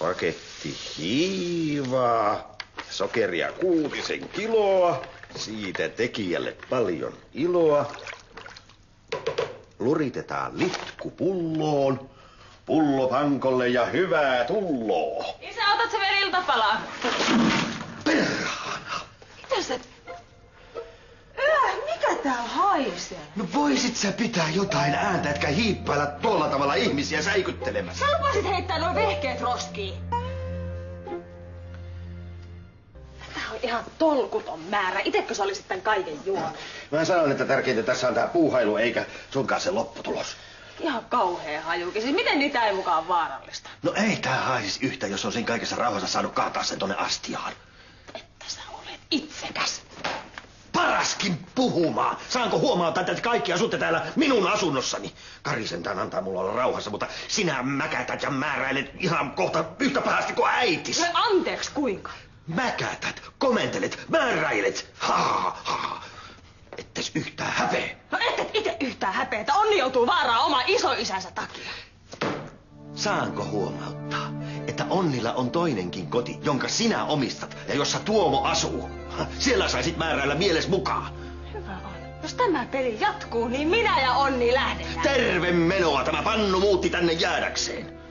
paketti hiivaa, sokeria 6 kiloa, siitä tekijälle paljon iloa. Luritetaan litku pulloon, pullo pankolle ja hyvää tulloa. Isä, otat sä vielä iltapalaa? Perhana! Mitä sä... mikä täällä haisee? No voisit sä pitää jotain ääntä, etkä hiippailla tuolla tavalla ihmisiä säikyttelemässä. Sä lupasit heittää nuo vehkeet roskiin. Tää on ihan tolkuton määrä. Itekö sä olisit tän kaiken juonut? Mä sanon, että tärkeintä tässä on tää puuhailu, eikä sunkaan se lopputulos. Ihan kauhea hajukin. Siis miten niitä ei mukaan vaarallista? No ei tää haisis yhtä, jos on siinä kaikessa rauhassa saanut kaataa sen tonne astiaan. Että sä olet itsekäs. Paraskin puhumaan. Saanko huomata, että kaikki asutte täällä minun asunnossani? Kari sentään antaa mulla olla rauhassa, mutta sinä mäkätät ja määräilet ihan kohta yhtä pahasti kuin äitis. No anteeksi, kuinka? Mäkätät, komentelet, määräilet. Ha. Ettes yhtään häpeä. No et itse yhtään häpeetä. Onni joutuu vaaraan oma isoisänsä takia. Saanko huomauttaa, että Onnilla on toinenkin koti, jonka sinä omistat ja jossa Tuomo asuu? Siellä saisit määräillä mieles mukaan. Hyvä on. Jos tämä peli jatkuu, niin minä ja Onni lähdetään. Terve menoa, tämä pannu muutti tänne jäädäkseen.